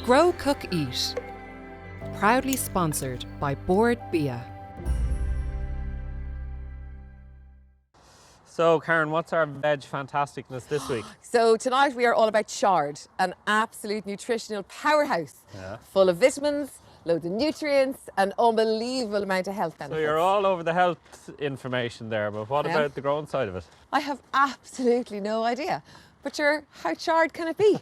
Grow, Cook, Eat. Proudly sponsored by Board Bia. So, Karen, what's our veg fantasticness this week? So tonight we are all about Chard, an absolute nutritional powerhouse, full of vitamins, loads of nutrients, an unbelievable amount of health benefits. So you're all over the health information there, but what about the growing side of it? I have absolutely no idea, but sure, how Chard can it be?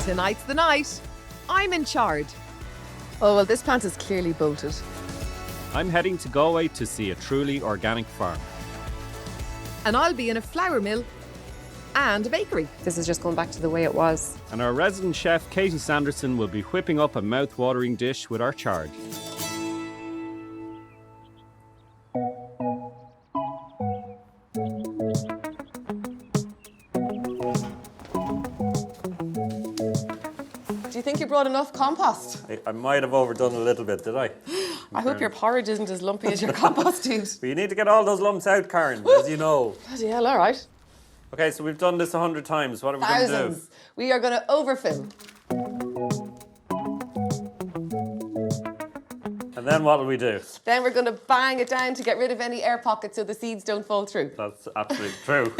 Tonight's the night. I'm in Chard. Oh, well, this plant is clearly bolted. I'm heading to Galway to see a truly organic farm. And I'll be in a flour mill and a bakery. This is just going back to the way it was. And our resident chef, Katie Sanderson, will be whipping up a mouth-watering dish with our chard. Do you think you brought enough compost? I might have overdone a little bit, did I? I hope your porridge isn't as lumpy as your compost, dude. But you need to get all those lumps out, Karen, as you know. Bloody hell, all right. Okay, so we've done this 100 times. What are we going to do? Thousands. We are going to overfill. And then what will we do? Then we're going to bang it down to get rid of any air pockets so the seeds don't fall through. That's absolutely true.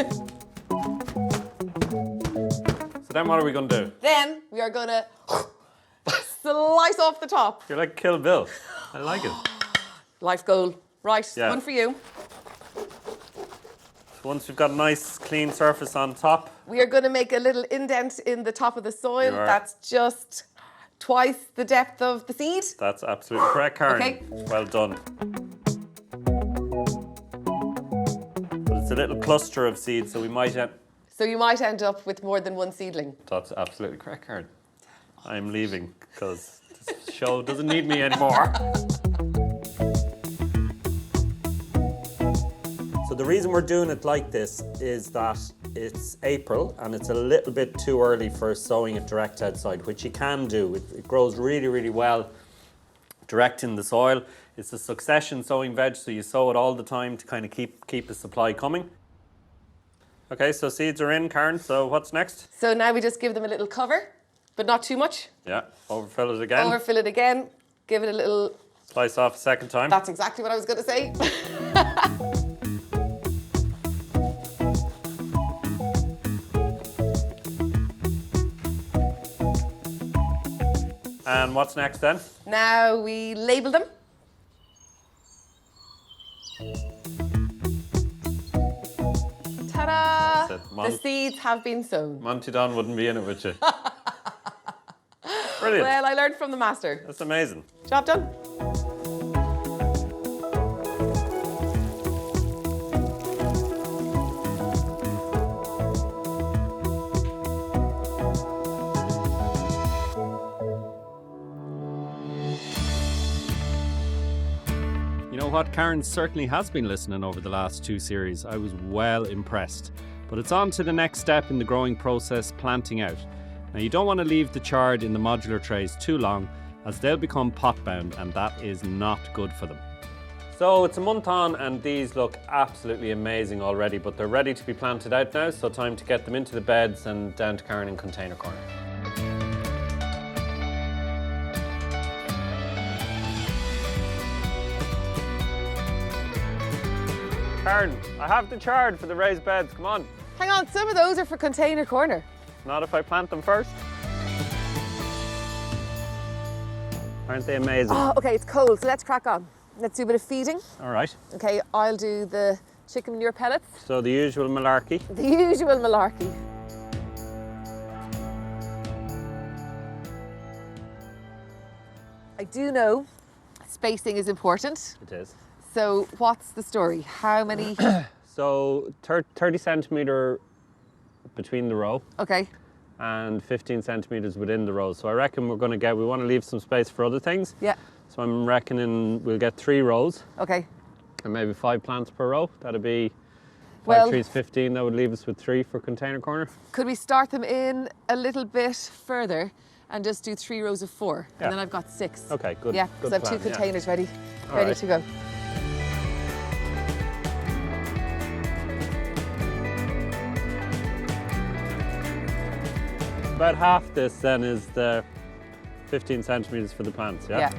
So then what are we going to do? Then we are going to slice off the top. You're like Kill Bill. I like it. Life goal. Right, Yeah. one for you. Once we've got a nice clean surface on top, We are going to make a little indent in the top of the soil. You are. That's just twice the depth of the seed. that's absolutely correct, Karen. Okay. Well done. But it's a little cluster of seeds, so we might end... So you might end up with more than one seedling. That's absolutely correct, Karen. I'm leaving because this show doesn't need me anymore. So the reason we're doing it like this is that it's April and it's a little bit too early for sowing it direct outside, which you can do. It grows really, really well direct in the soil. It's a succession sowing veg, so you sow it all the time to kind of keep the supply coming. Okay, so seeds are in, Karen, so what's next? So now we just give them a little cover, but not too much. Yeah, overfill it again. Overfill it again. Give it a little... Slice off a second time. That's exactly what I was going to say. And what's next then? Now we label them. Ta-da! That's it. The seeds have been sown. Monty Don wouldn't be in it with you. Brilliant. Well, I learned from the master. That's amazing. Job done. You know what? Karen certainly has been listening over the last 2 series. I was well impressed. But it's on to the next step in the growing process, planting out. Now you don't want to leave the chard in the modular trays too long, as they'll become pot bound and that is not good for them. So it's a month on and these look absolutely amazing already, but they're ready to be planted out now, so time to get them into the beds and down to Karen in container corner. Karen, I have the chard for the raised beds, come on. Hang on, some of those are for container corner. Not if I plant them first. Aren't they amazing? Oh, okay, it's cold, so let's crack on. Let's do a bit of feeding. All right. Okay, I'll do the chicken manure pellets. So the usual malarkey. The usual malarkey. I do know spacing is important. It is. So what's the story? How many? So 30 centimetre between the row. Okay. And 15 centimetres within the row. So I reckon we want to leave some space for other things. Yeah. So I'm reckoning we'll get 3 rows Okay. and maybe 5 plants per row. That'd be Well, 3 is 15, that would leave us with 3 for container corner. could we start them in a little bit further and just do 3 rows of 4? Yeah. And then I've got 6. Okay, good. Yeah, good because I have 2 plan, yeah. containers ready All right. to go. About half this then is the 15 centimetres for the plants, yeah? Yeah.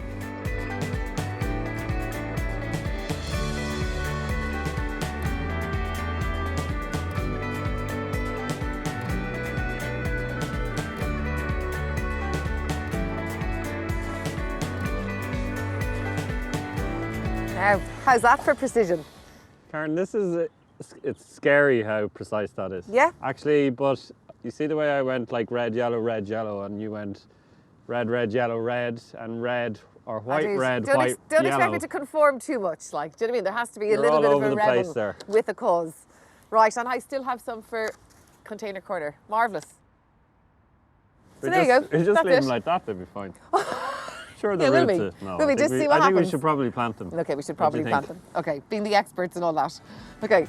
Now, how's that for precision? Karen, it's scary how precise that is. Yeah? Actually, but you see the way I went like red, yellow, and you went red, yellow, red, and red, or white, Don't red, don't white, don't yellow. expect me to conform too much, like, do you know what I mean? There has to be a You're little all bit of over a the place rebel there. with a cause. Right, and I still have some for container corner. Marvellous. So there you go. You just That's leave it. them like that, they'll be fine. Sure, the Yeah, will roots. we? No, Will we I think just see what I think we happens? should probably plant them. Okay, we should What do probably you plant think? them. Okay, being the experts and all that. Okay.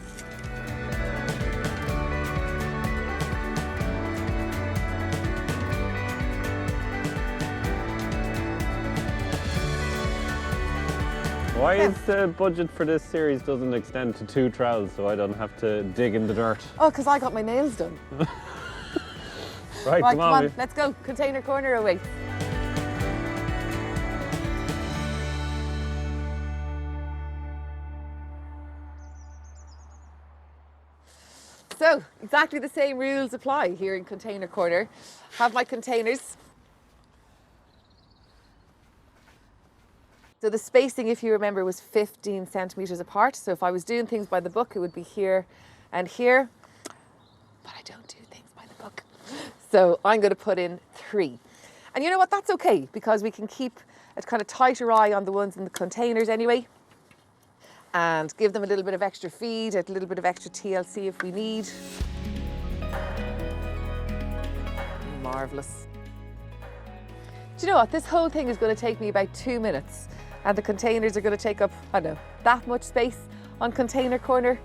Why is the budget for this series doesn't extend to 2 trowels so I don't have to dig in the dirt? Oh, because I got my nails done. Right, Right, come on. let's go. Container corner away. So, exactly the same rules apply here in container corner. Have my containers. So the spacing, if you remember, was 15 centimetres apart. So if I was doing things by the book, it would be here and here. But I don't do things by the book. So I'm going to put in 3. And you know what? That's okay, because we can keep a kind of tighter eye on the ones in the containers anyway. And give them a little bit of extra feed, a little bit of extra TLC if we need. Marvellous. Do you know what? This whole thing is going to take me about 2 minutes. And the containers are going to take up, I don't know, that much space on container corner.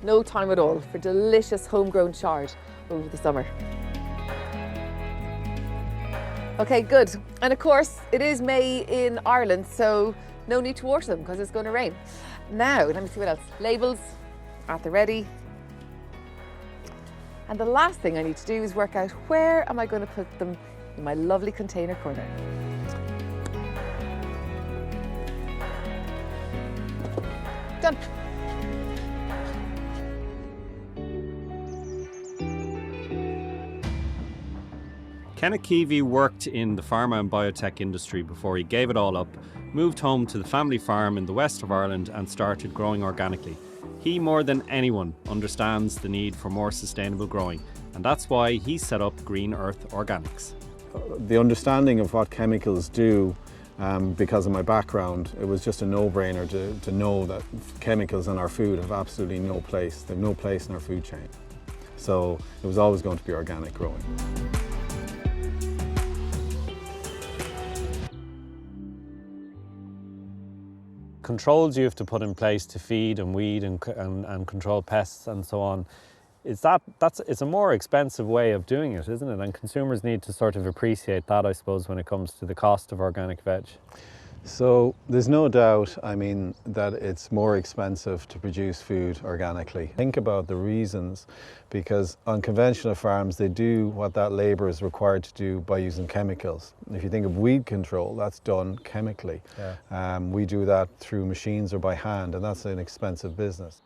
No time at all for delicious homegrown chard over the summer. Okay, good. And of course, it is May in Ireland, so no need to water them because it's going to rain. Now, let me see what else. Labels at the ready. And the last thing I need to do is work out where am I going to put them in my lovely container corner. Done. Kenneth Keevy worked in the pharma and biotech industry before he gave it all up, moved home to the family farm in the west of Ireland and started growing organically. He, more than anyone, understands the need for more sustainable growing, and that's why he set up Green Earth Organics. The understanding of what chemicals do, because of my background, it was just a no-brainer to know that chemicals in our food have absolutely no place. They have no place in our food chain. So it was always going to be organic growing. Controls you have to put in place to feed and weed and control pests and so on. It's a more expensive way of doing it, isn't it? And consumers need to sort of appreciate that, I suppose, when it comes to the cost of organic veg. So there's no doubt, I mean, that it's more expensive to produce food organically. Think about the reasons, because on conventional farms, they do what that labour is required to do by using chemicals. If you think of weed control, that's done chemically. Yeah. We do that through machines or by hand, and that's an expensive business.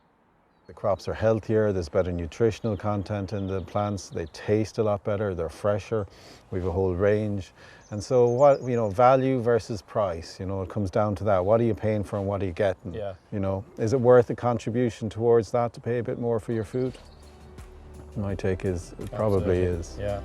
The crops are healthier, there's better nutritional content in the plants, they taste a lot better, they're fresher, we have a whole range. And so what, value versus price, it comes down to that. What are you paying for and what are you getting? Yeah. Is it worth a contribution towards that to pay a bit more for your food? My take is it probably Absolutely. is. Yeah.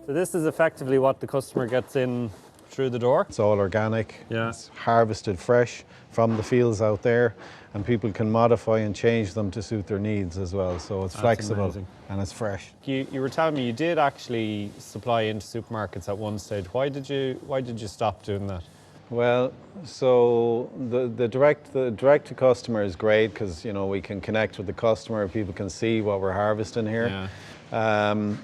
So this is effectively what the customer gets in through the door. It's all organic, Yeah. it's harvested fresh from the fields out there, and people can modify and change them to suit their needs as well. So it's That's flexible amazing. and it's fresh. You were telling me you did actually supply into supermarkets at one stage. Why did you stop doing that? Well, so the direct to customer is great because, you know, we can connect with the customer. People can see what we're harvesting here. Yeah.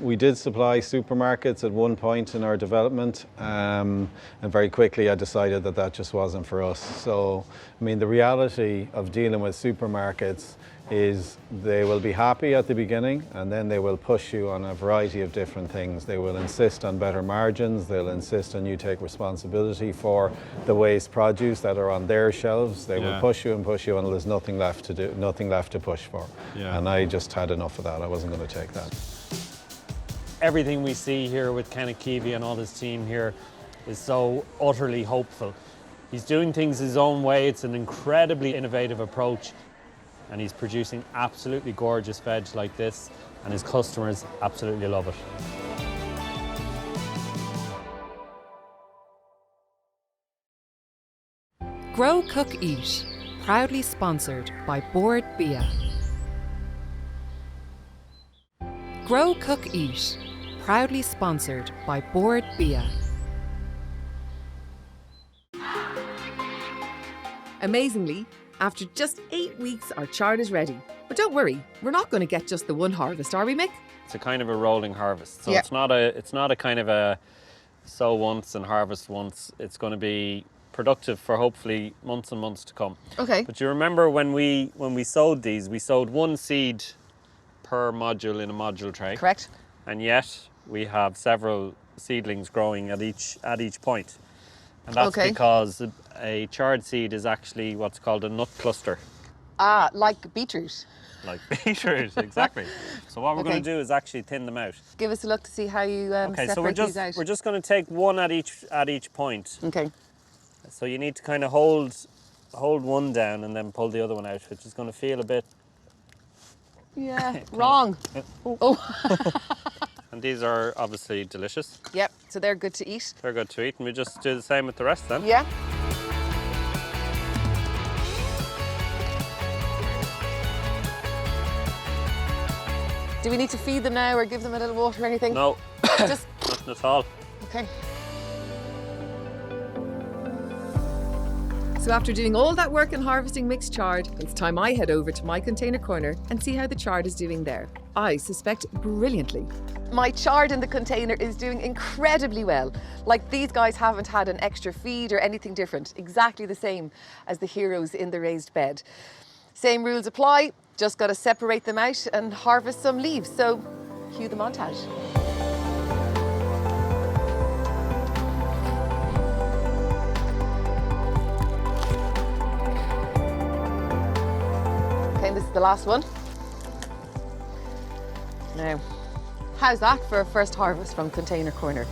We did supply supermarkets at one point in our development, and very quickly I decided that that just wasn't for us. So, I mean, the reality of dealing with supermarkets is they will be happy at the beginning, and then they will push you on a variety of different things. They will insist on better margins. They'll insist on you take responsibility for the waste produce that are on their shelves. They will push you until there's nothing left to do, nothing left to push for. Yeah. And I just had enough of that. I wasn't going to take that. Everything we see here with Kenneth Keevy and all his team here is so utterly hopeful. He's doing things his own way. It's an incredibly innovative approach, and he's producing absolutely gorgeous veg like this, and his customers absolutely love it. Grow, Cook, Eat, proudly sponsored by Board Bia. Grow, Cook, Eat, proudly sponsored by Board Bia. Amazingly, after just 8 weeks, our chard is ready. But don't worry, we're not going to get just the one harvest, are we, Mick? It's a kind of a rolling harvest. So Yeah. it's not a kind of a sow once and harvest once. It's going to be productive for hopefully months and months to come. Okay. But you remember when we sowed these, we sowed one seed per module in a module tray. Correct. And yet we have several seedlings growing at each point. And that's Okay. because a chard seed is actually what's called a nut cluster. Ah, like beetroot. Like beetroot, exactly. So what we're Okay. going to do is actually thin them out. Give us a look to see how you Okay, so separate these out. we're just going to take one at each point. Okay. So you need to kind of hold one down and then pull the other one out, which is going to feel a bit. Yeah, wrong. Oh. And these are obviously delicious. Yep, so they're good to eat. They're good to eat, and we just do the same with the rest then. Yeah. Do we need to feed them now or give them a little water or anything? No, Just, nothing at all. okay. So after doing all that work in harvesting mixed chard, it's time I head over to my container corner and see how the chard is doing there. I suspect brilliantly. My chard in the container is doing incredibly well. Like, these guys haven't had an extra feed or anything different. Exactly the same as the heroes in the raised bed. Same rules apply, just got to separate them out and harvest some leaves. So cue the montage. Okay, this is the last one. Now, how's that for a first harvest from Container Corner?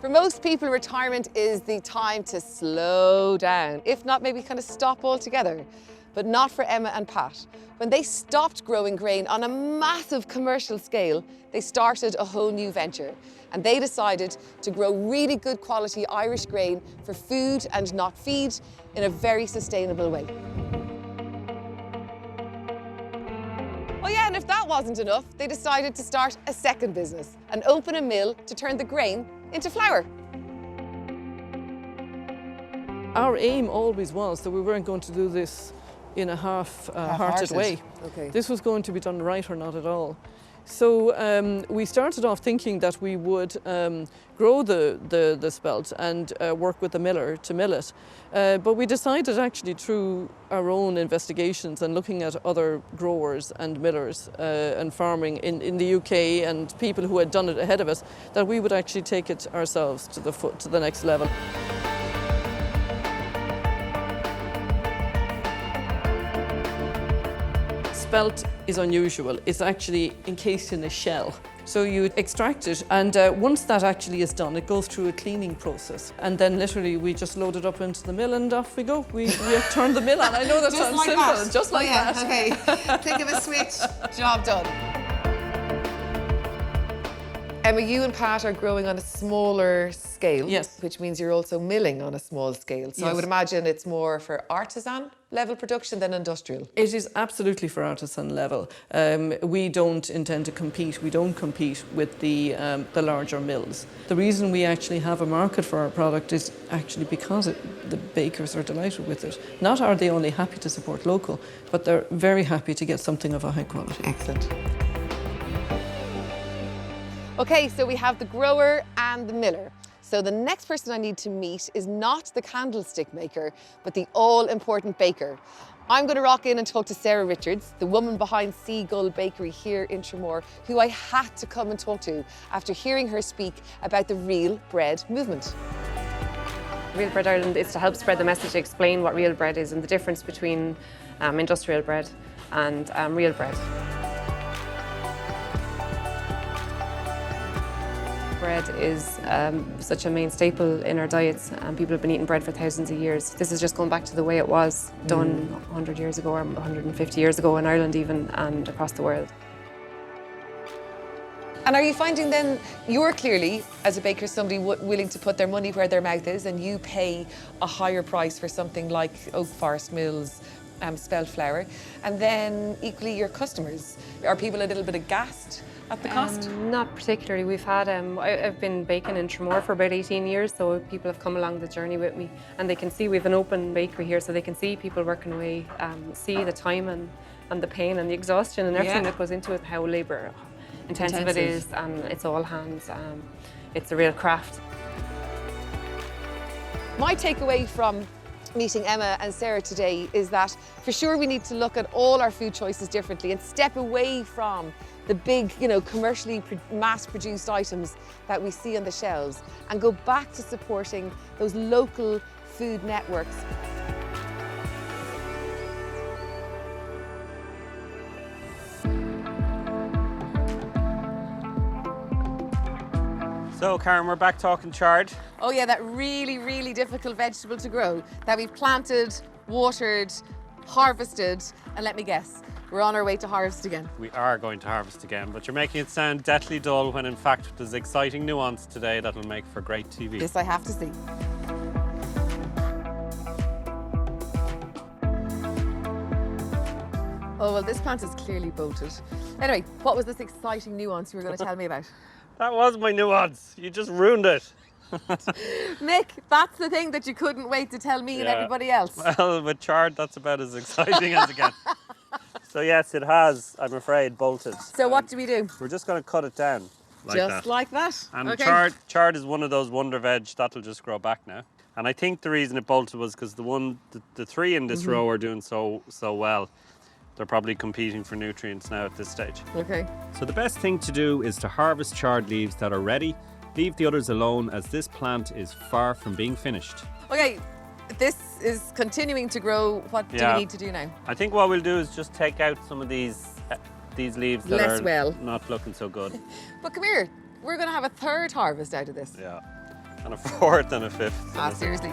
For most people, retirement is the time to slow down, if not maybe kind of stop altogether. But not for Emma and Pat. When they stopped growing grain on a massive commercial scale, they started a whole new venture. And they decided to grow really good quality Irish grain for food and not feed in a very sustainable way. Oh yeah, and if that wasn't enough, they decided to start a second business and open a mill to turn the grain into flour. Our aim always was that we weren't going to do this in a half-hearted way. Okay. This was going to be done right or not at all. So we started off thinking that we would grow the spelt and work with the miller to mill it. But we decided actually through our own investigations and looking at other growers and millers and farming in the UK and people who had done it ahead of us, that we would actually take it ourselves to the next level. Spelt is unusual. It's actually encased in a shell. So you extract it, and once that actually is done, it goes through a cleaning process. And then literally we just load it up into the mill and off we go. We turn the mill on. I know that sounds like simple. that. Just like that. Okay. Think of a switch. Job done. Emma, you and Pat are growing on a smaller scale. Yes. Which means you're also milling on a small scale. So I Yes. would imagine it's more for artisan level production than industrial. It is absolutely for artisan level. We don't intend to compete. We don't compete with the larger mills. The reason we actually have a market for our product is actually because the bakers are delighted with it. Not are they only happy to support local, but they're very happy to get something of a high quality. Excellent. Okay, so we have the grower and the miller. So the next person I need to meet is not the candlestick maker, but the all-important baker. I'm going to rock in and talk to Sarah Richards, the woman behind Seagull Bakery here in Tramore, who I had to come and talk to after hearing her speak about the real bread movement. Real Bread Ireland is to help spread the message, explain what real bread is and the difference between industrial bread and real bread. Bread is such a main staple in our diets, and people have been eating bread for thousands of years. This is just going back to the way it was done 100 years ago or 150 years ago in Ireland even, and across the world. And are you finding then you're clearly, as a baker, somebody willing to put their money where their mouth is, and you pay a higher price for something like Oak Forest Mills spelt flour, and then equally your customers, are people a little bit aghast at the cost? Not particularly. We've had, I've been baking in Tramore for about 18 years, so people have come along the journey with me, and they can see we have an open bakery here, so they can see people working away, see the time and the pain and the exhaustion and everything that goes into it, how labour intensive it is, and it's all hands. It's a real craft. My takeaway from meeting Emma and Sarah today is that for sure we need to look at all our food choices differently and step away from the big, commercially mass-produced items that we see on the shelves and go back to supporting those local food networks. So, Karen, we're back talking chard. Oh yeah, that really, really difficult vegetable to grow that we've planted, watered, harvested, and let me guess, we're on our way to harvest again. We are going to harvest again, but you're making it sound deathly dull when in fact there's exciting nuance today that'll make for great TV. This I have to see. Oh, well, this plant is clearly bolted. Anyway, what was this exciting nuance you were going to tell me about? That was my nuance. You just ruined it. Mick, that's the thing that you couldn't wait to tell me and everybody else. Well, with chard, that's about as exciting as it gets. So yes, it has, I'm afraid, bolted. So what do we do? We're just going to cut it down like Just that. like that? And okay. chard is one of those wonder veg that'll just grow back now. And I think the reason it bolted was because the three in this row are doing so well. They're probably competing for nutrients now at this stage. Okay. So the best thing to do is to harvest chard leaves that are ready. Leave the others alone, as this plant is far from being finished. Okay, this is continuing to grow. What do we need to do now? I think what we'll do is just take out some of these leaves that Less are well. not looking so good. But come here, we're going to have a third harvest out of this. Yeah, and a fourth and a fifth. Seriously.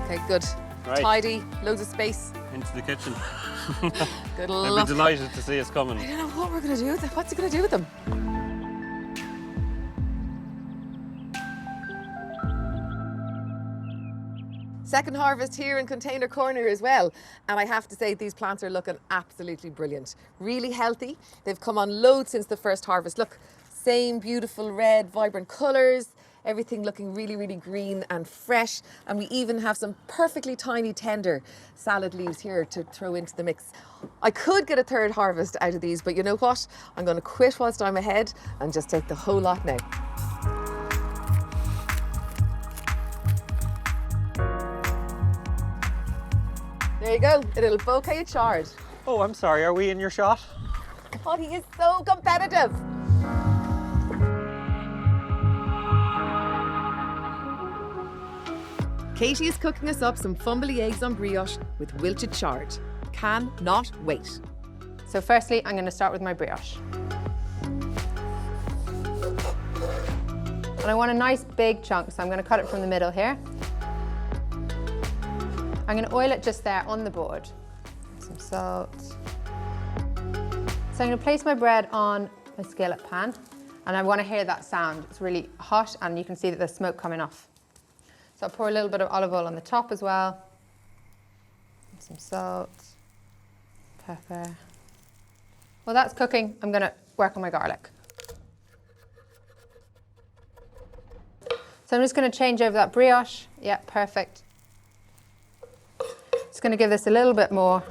Okay, good. Right. Tidy, loads of space. Into the kitchen. Good They'll luck. be delighted to see us coming. I don't know what we're going to do with them. What's he going to do with them? Second harvest here in Container Corner as well. And I have to say, these plants are looking absolutely brilliant. Really healthy. They've come on loads since the first harvest. Look, same beautiful red, vibrant colours. Everything looking really, really green and fresh. And we even have some perfectly tiny, tender salad leaves here to throw into the mix. I could get a third harvest out of these, but you know what? I'm going to quit whilst I'm ahead and just take the whole lot now. There you go, a little bouquet of chard. Oh, I'm sorry, are we in your shot? God, he is so competitive. Katie is cooking us up some fumbly eggs on brioche with wilted chard. Can not wait. So firstly, I'm going to start with my brioche. And I want a nice big chunk, so I'm going to cut it from the middle here. I'm going to oil it just there on the board. Some salt. So I'm going to place my bread on my skillet pan, and I want to hear that sound. It's really hot, and you can see that there's smoke coming off. So I'll pour a little bit of olive oil on the top as well. And some salt, pepper. While that's cooking, I'm going to work on my garlic. So I'm just going to change over that brioche. Yeah, perfect. Just going to give this a little bit more.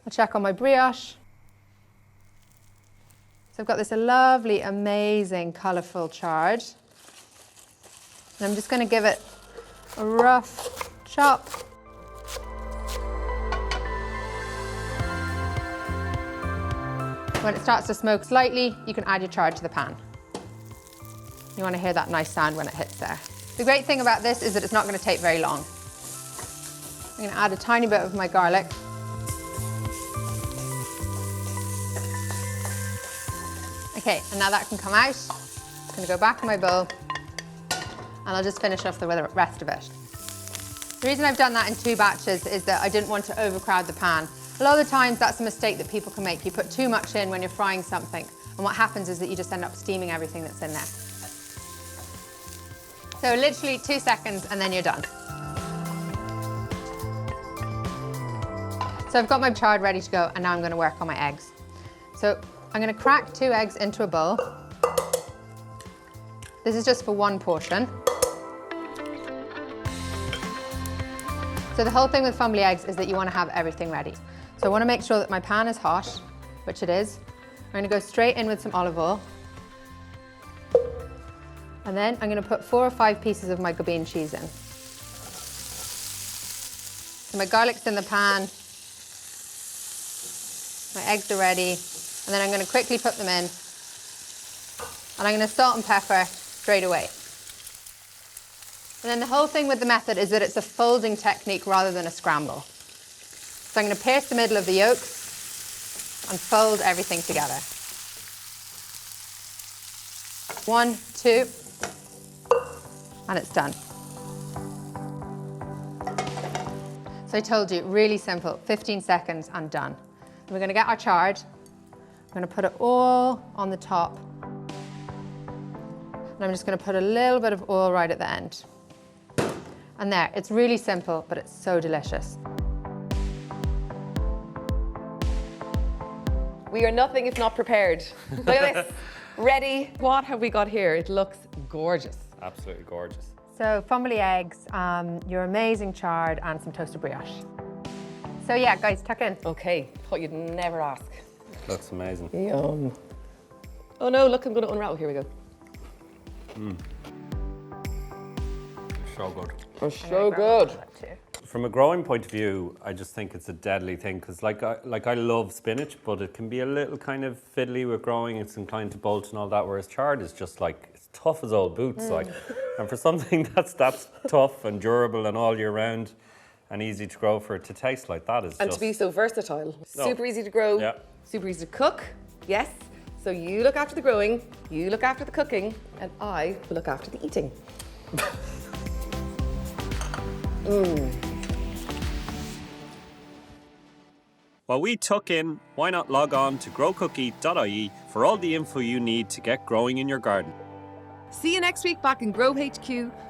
I'll check on my brioche. So I've got this lovely, amazing, colourful chard. And I'm just going to give it a rough chop. When it starts to smoke slightly, you can add your chard to the pan. You want to hear that nice sound when it hits there. The great thing about this is that it's not going to take very long. I'm going to add a tiny bit of my garlic. Okay, and now that can come out. It's going to go back in my bowl, and I'll just finish off the rest of it. The reason I've done that in 2 batches is that I didn't want to overcrowd the pan. A lot of the times that's a mistake that people can make. You put too much in when you're frying something, and what happens is that you just end up steaming everything that's in there. So literally 2 seconds and then you're done. So I've got my chard ready to go, and now I'm going to work on my eggs. So I'm going to crack 2 eggs into a bowl. This is just for 1 portion. So the whole thing with fumbly eggs is that you want to have everything ready. So I want to make sure that my pan is hot, which it is. I'm going to go straight in with some olive oil. And then I'm going to put 4 or 5 pieces of my gobean cheese in. So my garlic's in the pan. My eggs are ready. And then I'm going to quickly put them in. And I'm going to salt and pepper straight away. And then the whole thing with the method is that it's a folding technique rather than a scramble. So I'm going to pierce the middle of the yolks and fold everything together. 1, 2, and it's done. So I told you, really simple, 15 seconds and done. And we're going to get our chard. I'm going to put it all on the top. And I'm just going to put a little bit of oil right at the end. And there, it's really simple, but it's so delicious. We are nothing if not prepared. Look at this, ready. What have we got here? It looks gorgeous. Absolutely gorgeous. So fumbly eggs, your amazing chard, and some toasted brioche. So yeah, guys, tuck in. Okay, thought you'd never ask. Looks amazing. Yum. Oh no, look, I'm going to unravel. Here we go. So good. Oh, so good. From a growing point of view, I just think it's a deadly thing because I love spinach, but it can be a little kind of fiddly with growing. It's inclined to bolt and all that, whereas chard is just like, it's tough as old boots. Like, and for something that's tough and durable and all year round and easy to grow, for it to taste like that is And just... to be so versatile. Super easy to grow, Yeah. super easy to cook, yes. So you look after the growing, you look after the cooking, and I will look after the eating. While we tuck in, why not log on to growcookeat.ie for all the info you need to get growing in your garden. See you next week back in Grow HQ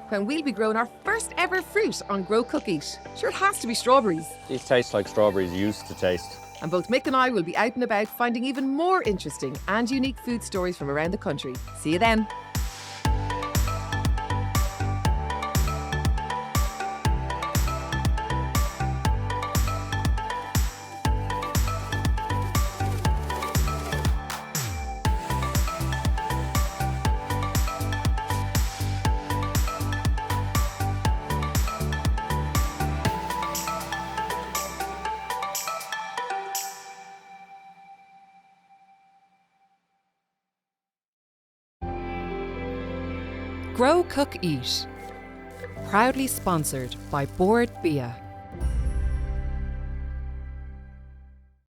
when we'll be growing our first ever fruit on Grow Cook Eat. Sure, it has to be strawberries. These taste like strawberries used to taste. And both Mick and I will be out and about finding even more interesting and unique food stories from around the country. See you then. Grow, Cook, Eat. Proudly sponsored by Board Bia.